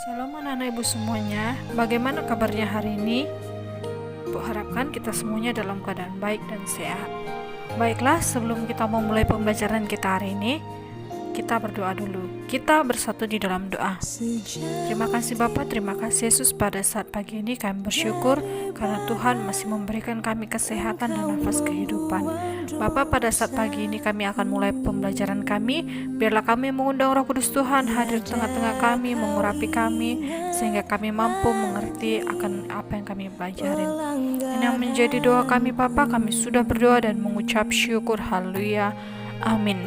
Shalom anak-anak ibu semuanya, bagaimana kabarnya hari ini? Ibu harapkan kita semuanya dalam keadaan baik dan sehat. Baiklah, sebelum kita memulai pembelajaran kita hari ini, kita berdoa dulu. Kita bersatu di dalam doa. Terima kasih Bapa, terima kasih Yesus, pada saat pagi ini kami bersyukur karena Tuhan masih memberikan kami kesehatan dan nafas kehidupan. Bapa, pada saat pagi ini kami akan mulai pembelajaran kami. Biarlah kami mengundang Roh Kudus Tuhan hadir di tengah-tengah kami, mengurapi kami, sehingga kami mampu mengerti akan apa yang kami pelajarin. Ini yang menjadi doa kami Bapa, kami sudah berdoa dan mengucap syukur. Haleluya, amin.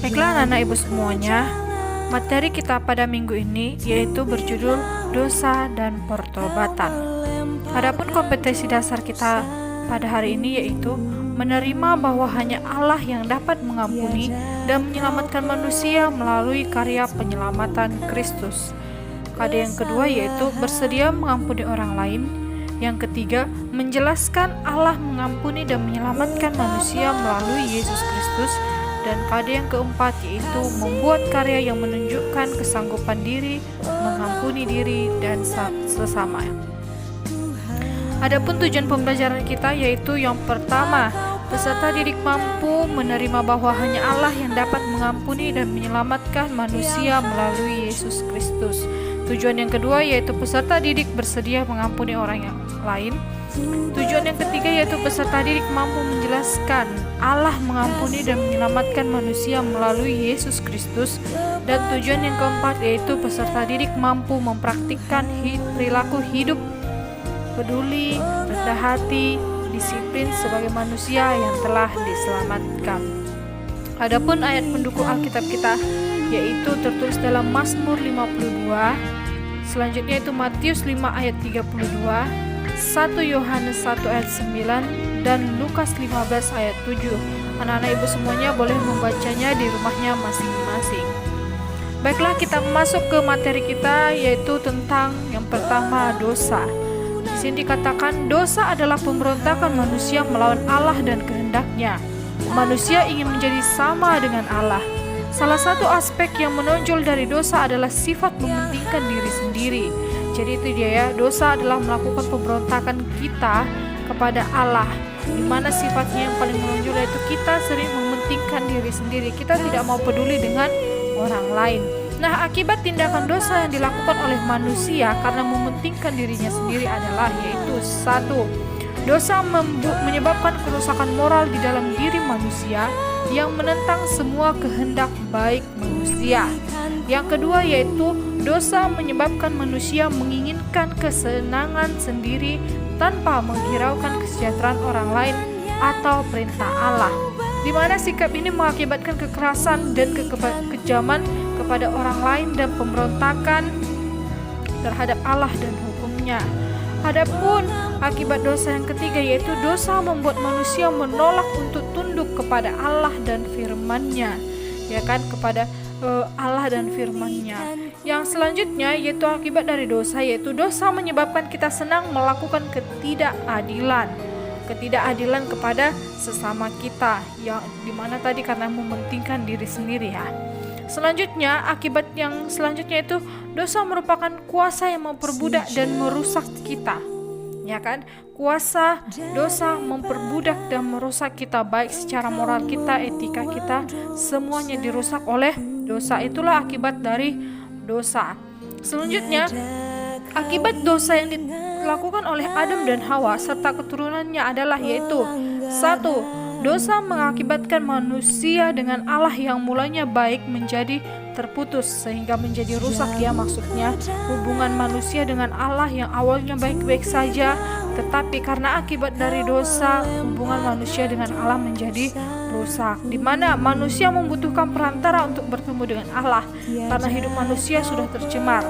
Baiklah anak-anak ibu semuanya, materi kita pada minggu ini yaitu berjudul dosa dan pertobatan. Adapun kompetensi dasar kita pada hari ini yaitu menerima bahwa hanya Allah yang dapat mengampuni dan menyelamatkan manusia melalui karya penyelamatan Kristus. Kode yang kedua yaitu bersedia mengampuni orang lain. Yang ketiga, menjelaskan Allah mengampuni dan menyelamatkan manusia melalui Yesus Kristus. Dan kode yang keempat yaitu membuat karya yang menunjukkan kesanggupan diri, mengampuni diri dan sesama. Adapun tujuan pembelajaran kita yaitu yang pertama, peserta didik mampu menerima bahwa hanya Allah yang dapat mengampuni dan menyelamatkan manusia melalui Yesus Kristus. Tujuan yang kedua yaitu peserta didik bersedia mengampuni orang yang lain. Tujuan yang ketiga yaitu peserta didik mampu menjelaskan Allah mengampuni dan menyelamatkan manusia melalui Yesus Kristus. Dan tujuan yang keempat yaitu peserta didik mampu mempraktikkan perilaku hidup peduli, rendah hati, disiplin sebagai manusia yang telah diselamatkan. Adapun ayat pendukung Alkitab kita yaitu tertulis dalam Mazmur 52. Selanjutnya itu Matius 5 ayat 32, 1 Yohanes 1 ayat 9, dan Lukas 15 ayat 7. Anak-anak ibu semuanya boleh membacanya di rumahnya masing-masing. Baiklah, kita masuk ke materi kita yaitu tentang yang pertama, dosa. Di sini dikatakan dosa adalah pemberontakan manusia melawan Allah dan kehendaknya. Manusia ingin menjadi sama dengan Allah. Salah satu aspek yang menonjol dari dosa adalah sifat mementingkan diri sendiri. Jadi itu dia ya, dosa adalah melakukan pemberontakan kita kepada Allah, di mana sifatnya yang paling menonjol yaitu kita sering mementingkan diri sendiri. Kita tidak mau peduli dengan orang lain. Nah, akibat tindakan dosa yang dilakukan oleh manusia karena mementingkan dirinya sendiri adalah yaitu satu, dosa menyebabkan kerusakan moral di dalam diri manusia yang menentang semua kehendak baik manusia. Yang kedua yaitu dosa menyebabkan manusia menginginkan kesenangan sendiri tanpa menghiraukan kesejahteraan orang lain atau perintah Allah, di mana sikap ini mengakibatkan kekerasan dan kekejaman kepada orang lain dan pemberontakan terhadap Allah dan hukumnya. Adapun akibat dosa yang ketiga yaitu dosa membuat manusia menolak untuk tunduk kepada Allah dan firman-Nya, ya kan, kepada Allah dan firman-Nya. Yang selanjutnya yaitu akibat dari dosa yaitu dosa menyebabkan kita senang melakukan ketidakadilan kepada sesama kita, yang dimana tadi karena mementingkan diri sendiri ya. Selanjutnya, akibat yang selanjutnya itu dosa merupakan kuasa yang memperbudak dan merusak kita, ya kan? Kuasa dosa memperbudak dan merusak kita, baik secara moral kita, etika kita, semuanya dirusak oleh dosa. Itulah akibat dari dosa. Selanjutnya, akibat dosa yang dilakukan oleh Adam dan Hawa serta keturunannya adalah yaitu satu, dosa mengakibatkan manusia dengan Allah yang mulanya baik menjadi terputus sehingga menjadi rusak, ya, maksudnya hubungan manusia dengan Allah yang awalnya baik-baik saja, tetapi karena akibat dari dosa hubungan manusia dengan Allah menjadi rusak, di mana manusia membutuhkan perantara untuk bertemu dengan Allah karena hidup manusia sudah tercemar.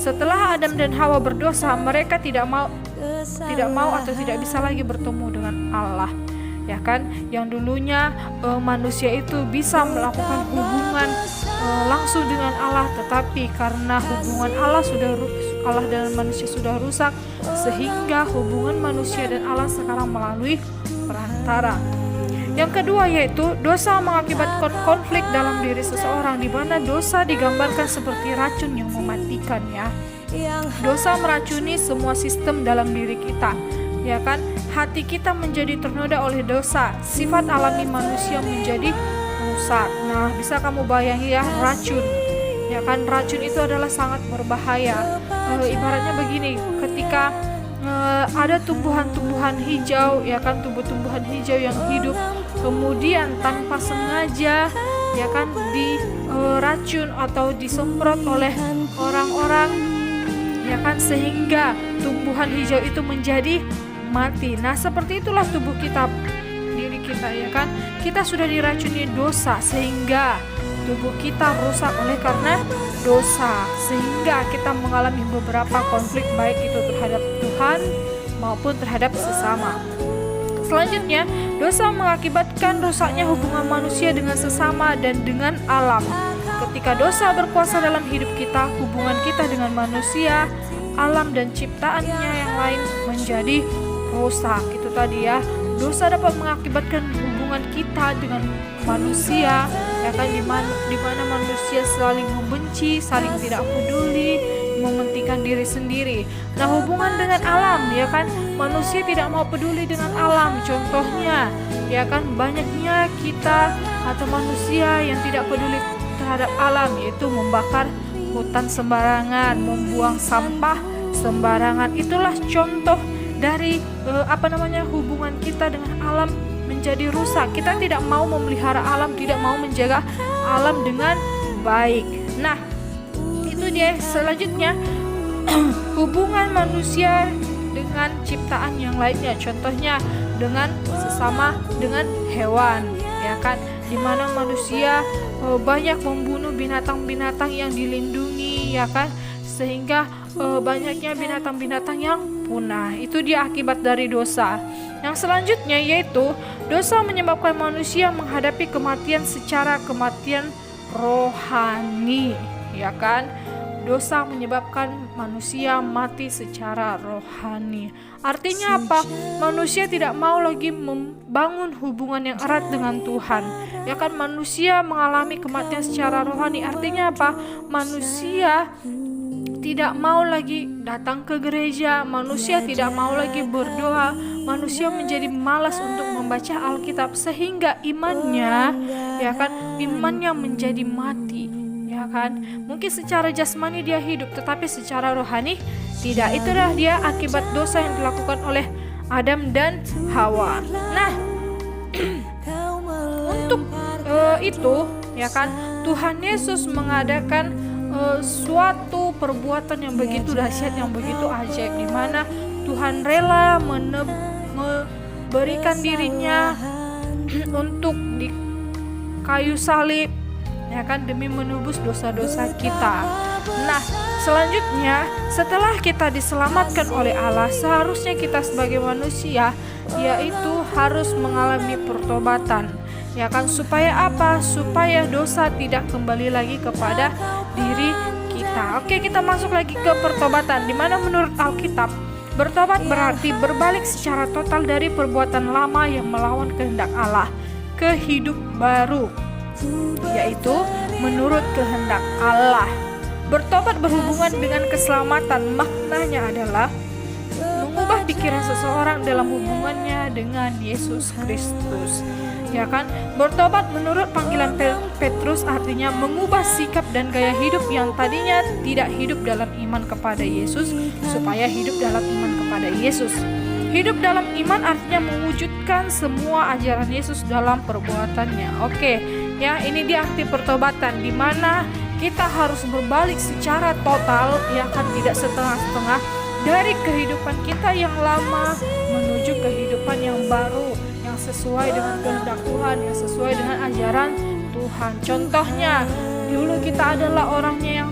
Setelah Adam dan Hawa berdosa, mereka tidak mau atau tidak bisa lagi bertemu dengan Allah, ya kan? Yang dulunya manusia itu bisa melakukan hubungan langsung dengan Allah, tetapi karena hubungan Allah dan manusia sudah rusak, sehingga hubungan manusia dan Allah sekarang melalui perantara. Yang kedua yaitu dosa mengakibatkan konflik dalam diri seseorang, di mana dosa digambarkan seperti racun yang mematikan ya. Dosa meracuni semua sistem dalam diri kita, ya kan? Hati kita menjadi ternoda oleh dosa, sifat alami manusia menjadi rusak. Nah, bisa kamu bayangin ya, racun. Ya kan, racun itu adalah sangat berbahaya. Ibaratnya begini, ketika ada tumbuhan-tumbuhan hijau, ya kan, tumbuh-tumbuhan hijau yang hidup, kemudian tanpa sengaja, ya kan, diracun atau disemprot oleh orang-orang, ya kan, sehingga tumbuhan hijau itu menjadi mati. Nah, seperti itulah tubuh kita, diri kita, ya kan. Kita sudah diracuni dosa sehingga tubuh kita rusak oleh karena dosa, sehingga kita mengalami beberapa konflik baik itu terhadap Tuhan maupun terhadap sesama. Selanjutnya, dosa mengakibatkan rusaknya hubungan manusia dengan sesama dan dengan alam. Ketika dosa berkuasa dalam hidup kita, hubungan kita dengan manusia, alam dan ciptaannya yang lain menjadi rusak. Itu tadi ya, dosa dapat mengakibatkan hubungan kita dengan manusia, ya kan, di mana manusia saling membenci, saling tidak peduli, mementingkan diri sendiri. Nah, hubungan dengan alam, ya kan, manusia tidak mau peduli dengan alam. Contohnya, ya kan, banyaknya kita atau manusia yang tidak peduli terhadap alam, yaitu membakar hutan sembarangan, membuang sampah sembarangan. Itulah contoh dari hubungan kita dengan alam menjadi rusak. Kita tidak mau memelihara alam, tidak mau menjaga alam dengan baik. Nah, itu dia. Selanjutnya, hubungan manusia dengan ciptaan yang lainnya, contohnya dengan sesama, dengan hewan, ya kan, di mana manusia banyak membunuh binatang-binatang yang dilindungi, ya kan, sehingga banyaknya binatang-binatang yang punah. Itu dia akibat dari dosa. Yang selanjutnya yaitu dosa menyebabkan manusia menghadapi kematian secara kematian rohani, ya kan? Dosa menyebabkan manusia mati secara rohani. Artinya apa? Manusia tidak mau lagi membangun hubungan yang erat dengan Tuhan. Ya kan, manusia mengalami kematian secara rohani. Artinya apa? Manusia tidak mau lagi datang ke gereja, manusia tidak mau lagi berdoa, manusia menjadi malas untuk membaca Alkitab, sehingga imannya, ya kan, imannya menjadi mati, ya kan. Mungkin secara jasmani dia hidup, tetapi secara rohani tidak. Itulah dia akibat dosa yang dilakukan oleh Adam dan Hawa. Nah, untuk itu, ya kan, Tuhan Yesus mengadakan suatu perbuatan yang begitu dahsyat, yang begitu ajaib, di mana Tuhan rela memberikan dirinya untuk di kayu salib, ya kan, demi menebus dosa-dosa kita. Nah, selanjutnya, setelah kita diselamatkan oleh Allah, seharusnya kita sebagai manusia yaitu harus mengalami pertobatan, ya kan, supaya apa? Supaya dosa tidak kembali lagi kepada diri kita. Oke, kita masuk lagi ke pertobatan, di mana menurut Alkitab, bertobat berarti berbalik secara total dari perbuatan lama yang melawan kehendak Allah ke hidup baru, yaitu menurut kehendak Allah. Bertobat berhubungan dengan keselamatan. Maknanya adalah mengubah pikiran seseorang dalam hubungannya dengan Yesus Kristus, ya kan. Bertobat menurut panggilan Petrus artinya mengubah sikap dan gaya hidup yang tadinya tidak hidup dalam iman kepada Yesus supaya hidup dalam iman kepada Yesus. Hidup dalam iman artinya mewujudkan semua ajaran Yesus dalam perbuatannya. Oke, ya, ini dia arti pertobatan, di mana kita harus berbalik secara total, ya kan, tidak setengah-setengah, dari kehidupan kita yang lama menuju kehidupan yang baru, yang sesuai dengan kehendak Tuhan, yang sesuai dengan ajaran Tuhan. Contohnya, dulu kita adalah orangnya yang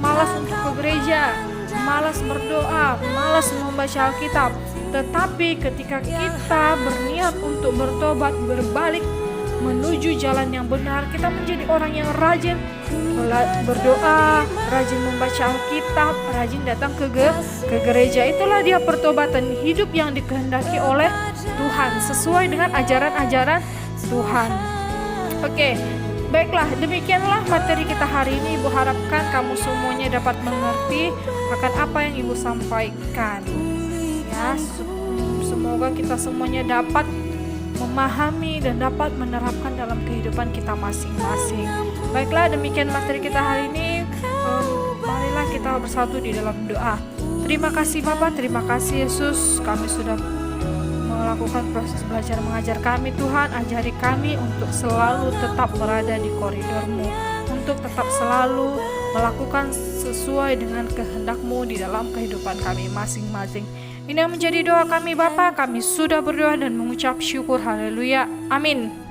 malas untuk ke gereja, malas berdoa, malas membaca Alkitab. Tetapi ketika kita berniat untuk bertobat, berbalik menuju jalan yang benar, kita menjadi orang yang rajin berdoa, rajin membaca Alkitab, rajin datang ke gereja. Itulah dia pertobatan, hidup yang dikehendaki oleh Tuhan sesuai dengan ajaran-ajaran Tuhan. Oke, baiklah, demikianlah materi kita hari ini. Ibu harapkan kamu semuanya dapat mengerti akan apa yang Ibu sampaikan. Ya, semoga kita semuanya dapat memahami dan dapat menerapkan dalam kehidupan kita masing-masing. Baiklah, demikian materi kita hari ini. Marilah kita bersatu di dalam doa. Terima kasih Bapa, terima kasih Yesus, kami sudah melakukan proses belajar mengajar kami. Tuhan, ajari kami untuk selalu tetap berada di koridor-Mu, untuk tetap selalu melakukan sesuai dengan kehendak-Mu di dalam kehidupan kami masing-masing. Ini yang menjadi doa kami Bapa. Kami sudah berdoa dan mengucap syukur. Haleluya. Amin.